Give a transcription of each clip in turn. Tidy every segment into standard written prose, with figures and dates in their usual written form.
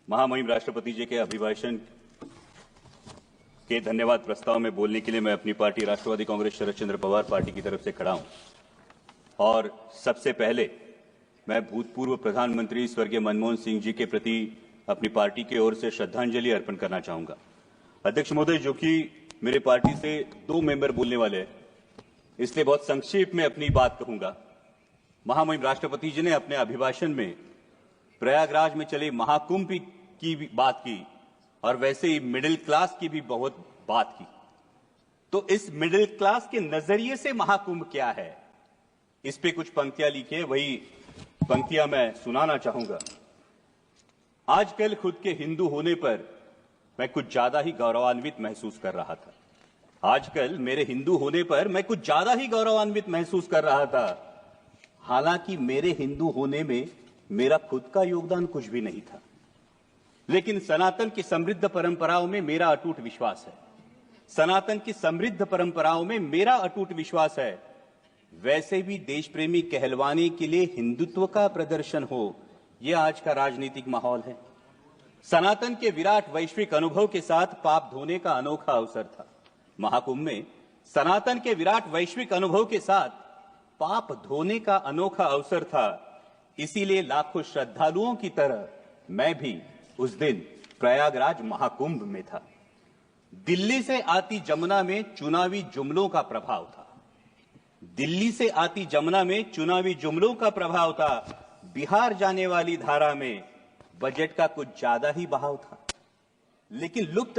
महामहिम राष्ट्रपति जी के अभिभाषण के धन्यवाद प्रस्ताव में बोलने के लिए मैं अपनी पार्टी राष्ट्रवादी कांग्रेस शरद चंद्र पवार पार्टी की तरफ से खड़ा हूं और सबसे पहले मैं भूतपूर्व प्रधानमंत्री स्वर्गीय मनमोहन सिंह जी के प्रति अपनी पार्टी की ओर से श्रद्धांजलि अर्पण करना चाहूंगा। अध्यक्ष महोदय, जो कि मेरे पार्टी से 2 मेंबर बोलने वाले हैं, इसलिए बहुत संक्षेप में अपनी बात कहूंगा। महामहिम राष्ट्रपति जी ने अपने अभिभाषण में प्रयागराज में चले महाकुंभ की भी बात की और वैसे ही मिडिल क्लास की भी बहुत बात की। तो इस मिडिल क्लास के नजरिए से महाकुंभ क्या है, इस पे कुछ पंक्तियां लिखी है, वही पंक्तियां मैं सुनाना चाहूंगा। आजकल खुद के हिंदू होने पर मैं कुछ ज्यादा ही गौरवान्वित महसूस कर रहा था। आजकल मेरे हिंदू होने पर मैं कुछ ज्यादा ही गौरवान्वित महसूस कर रहा था। हालांकि मेरे हिंदू होने में मेरा खुद का योगदान कुछ भी नहीं था, लेकिन सनातन की समृद्ध परंपराओं में मेरा अटूट विश्वास है। सनातन की समृद्ध परंपराओं में मेरा अटूट विश्वास है। वैसे भी देश प्रेमी कहलवाने के लिए हिंदुत्व का प्रदर्शन हो, यह आज का राजनीतिक माहौल है। सनातन के विराट वैश्विक अनुभव के साथ पाप धोने का अनोखा अवसर था। महाकुंभ में सनातन के विराट वैश्विक अनुभव के साथ पाप धोने का अनोखा अवसर था। इसीलिए लाखों श्रद्धालुओं की तरह मैं भी उस दिन प्रयागराज महाकुंभ में था। दिल्ली से आती जमुना में चुनावी जुमलों का प्रभाव था। दिल्ली से आती जमुना में चुनावी जुमलों का प्रभाव था। बिहार जाने वाली धारा में बजट का कुछ ज्यादा ही बहाव था। लेकिन लुप्त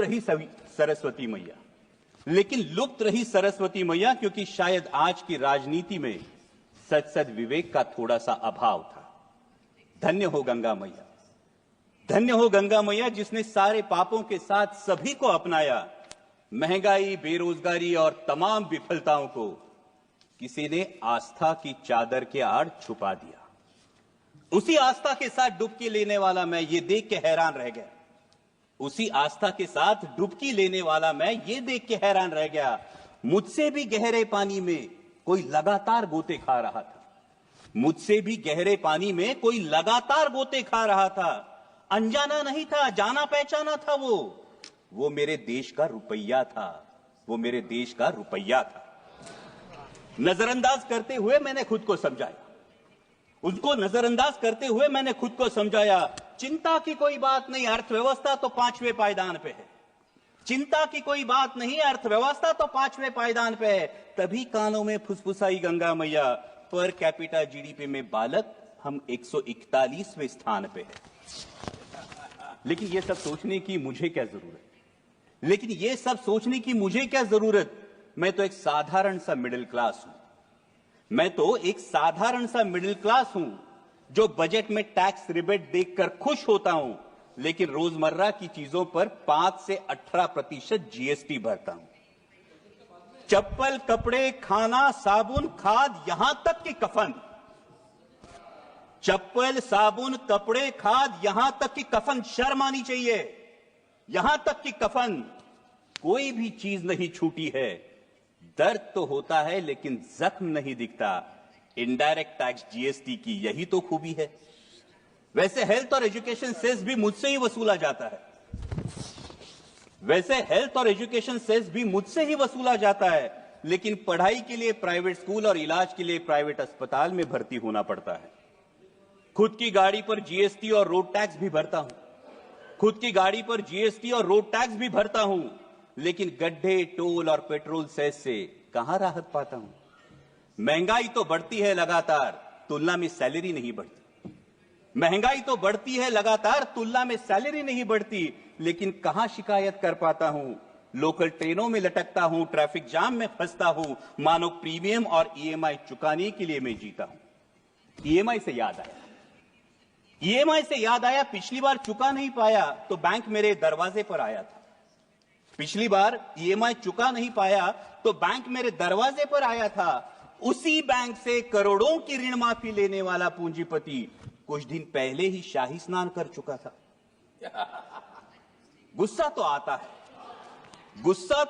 रही सरस्वती मैया, क्योंकि शायद आज की राजनीति में सद विवेक का थोड़ा सा अभाव था। धन्य हो गंगा मैया, धन्य हो गंगा मैया, जिसने सारे पापों के साथ सभी को अपनाया। महंगाई, बेरोजगारी और तमाम विफलताओं को किसी ने आस्था की चादर के आड़ छुपा दिया। उसी आस्था के साथ डुबकी लेने वाला मैं ये देख के हैरान रह गया। उसी आस्था के साथ डुबकी लेने वाला मैं ये देख के हैरान रह गया। मुझसे भी गहरे पानी में कोई लगातार गोते खा रहा था। मुझसे भी गहरे पानी में कोई लगातार गोते खा रहा था। अनजाना नहीं था, जाना पहचाना था। वो मेरे देश का रुपया था। वो मेरे देश का रुपया था। नजरअंदाज करते हुए मैंने खुद को समझाया। उसको नजरअंदाज करते हुए मैंने खुद को समझाया। चिंता की कोई बात नहीं, अर्थव्यवस्था तो 5वें पायदान पे है। चिंता की कोई बात नहीं, अर्थव्यवस्था तो 5वें पायदान पे है। तभी कानों में फुसफुसाई गंगा मैया, पर कैपिटा जीडीपी में बालक हम 141वें स्थान पे है। लेकिन ये सब सोचने की मुझे क्या जरूरत? मैं तो एक साधारण सा मिडिल क्लास हूं, जो बजट में टैक्स रिबेट देखकर खुश होता हूं, लेकिन रोजमर्रा की चीजों पर 5 से 18% जीएसटी भरता हूं। चप्पल, कपड़े, खाना, साबुन, खाद, यहां तक कि कफन। चप्पल, साबुन, कपड़े, खाद, यहां तक कि कफन, शर्म आनी चाहिए। यहां तक कि कफन, कोई भी चीज नहीं छूटी है। दर्द तो होता है लेकिन जख्म नहीं दिखता। इनडायरेक्ट टैक्स जीएसटी की यही तो खूबी है। वैसे हेल्थ और एजुकेशन सेस भी मुझसे ही वसूला जाता है। लेकिन पढ़ाई के लिए प्राइवेट स्कूल और इलाज के लिए प्राइवेट अस्पताल में भर्ती होना पड़ता है। खुद की गाड़ी पर जीएसटी और रोड टैक्स भी भरता हूं। लेकिन गड्ढे, टोल और पेट्रोल सेस से कहां राहत पाता हूं। महंगाई तो बढ़ती है लगातार, तुलना में सैलरी नहीं बढ़ती। लेकिन कहां शिकायत कर पाता हूं। लोकल ट्रेनों में लटकता हूं, ट्रैफिक जाम में फंसता हूं। मानो प्रीमियम और ईएमआई चुकाने के लिए मैं जीता हूं। ईएमआई से याद आया, पिछली बार चुका नहीं पाया तो बैंक मेरे दरवाजे पर आया था। उसी बैंक से करोड़ों की ऋण माफी लेने वाला पूंजीपति कुछ दिन पहले ही शाही स्नान कर चुका था। गुस्सा तो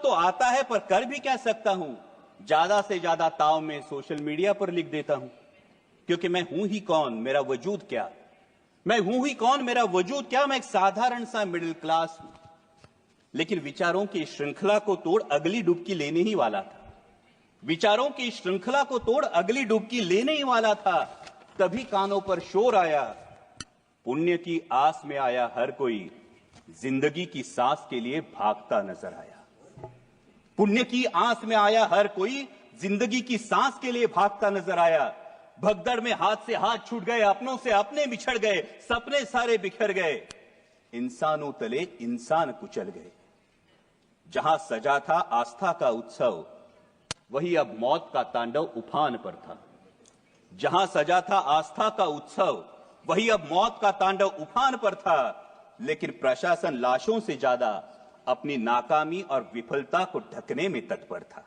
आता है, पर कर भी क्या सकता हूं। ज्यादा से ज्यादा ताव में सोशल मीडिया पर लिख देता हूं, क्योंकि मैं हूं ही कौन, मेरा वजूद क्या। मैं हूं ही कौन, मेरा वजूद क्या, मैं एक साधारण सा मिडिल क्लास हूं। लेकिन विचारों की श्रृंखला को तोड़ अगली डुबकी लेने ही वाला था। विचारों की श्रृंखला को तोड़ अगली डुबकी लेने ही वाला था। तभी कानों पर शोर आया, पुण्य की आस में आया हर कोई, जिंदगी की सांस के लिए भागता नजर आया। पुण्य की आस में आया हर कोई, जिंदगी की सांस के लिए भागता नजर आया। भगदड़ में हाथ से हाथ छूट गए, अपनों से अपने बिछड़ गए, सपने सारे बिखर गए, इंसानों तले इंसान कुचल गए। जहां सजा था आस्था का उत्सव, वही अब मौत का तांडव उफान पर था। जहां सजा था आस्था का उत्सव, वही अब मौत का तांडव उफान पर था। लेकिन प्रशासन लाशों से ज्यादा अपनी नाकामी और विफलता को ढकने में तत्पर था।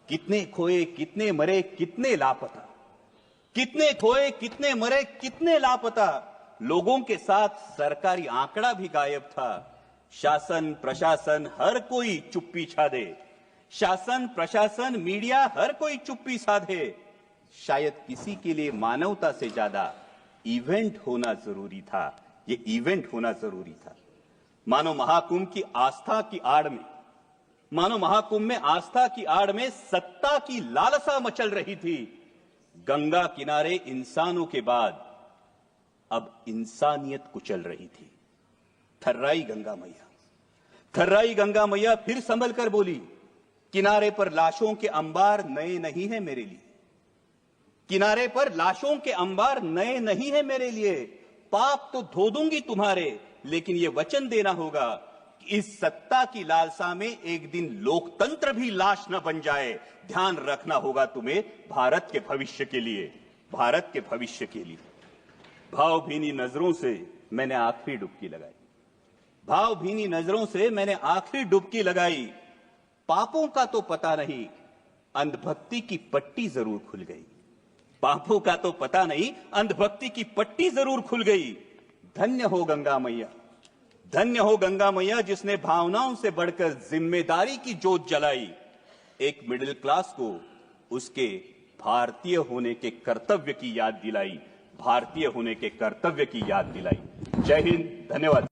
कितने खोए, कितने मरे, कितने लापता, कितने खोए, कितने मरे, कितने लापता। लोगों के साथ सरकारी आंकड़ा भी गायब था। शासन प्रशासन हर कोई चुप्पी छादे, शासन प्रशासन मीडिया हर कोई चुप्पी साधे। शायद किसी के लिए मानवता से ज्यादा इवेंट होना जरूरी था। ये इवेंट होना जरूरी था। मानो महाकुंभ की आस्था की आड़ में, मानो महाकुंभ में आस्था की आड़ में सत्ता की लालसा मचल रही थी। गंगा किनारे इंसानों के बाद अब इंसानियत कुचल रही थी। थर्राई गंगा मैया, थर्राई गंगा मैया फिर संभल कर बोली, किनारे पर लाशों के अंबार नए नहीं है मेरे लिए। किनारे पर लाशों के अंबार नए नहीं है मेरे लिए। पाप तो धो दूंगी तुम्हारे, लेकिन यह वचन देना होगा कि इस सत्ता की लालसा में एक दिन लोकतंत्र भी लाश न बन जाए। ध्यान रखना होगा तुम्हें भारत के भविष्य के लिए, भारत के भविष्य के लिए। भावभीनी नजरों से मैंने आखिरी डुबकी लगाई, भावभीनी नजरों से मैंने आखिरी डुबकी लगाई। पापों का तो पता नहीं, अंधभक्ति की पट्टी जरूर खुल गई। पापों का तो पता नहीं, अंधभक्ति की पट्टी जरूर खुल गई। धन्य हो गंगा मैया, धन्य हो गंगा मैया, जिसने भावनाओं से बढ़कर जिम्मेदारी की जोत जलाई। एक मिडिल क्लास को उसके भारतीय होने के कर्तव्य की याद दिलाई, भारतीय होने के कर्तव्य की याद दिलाई। जय हिंद, धन्यवाद।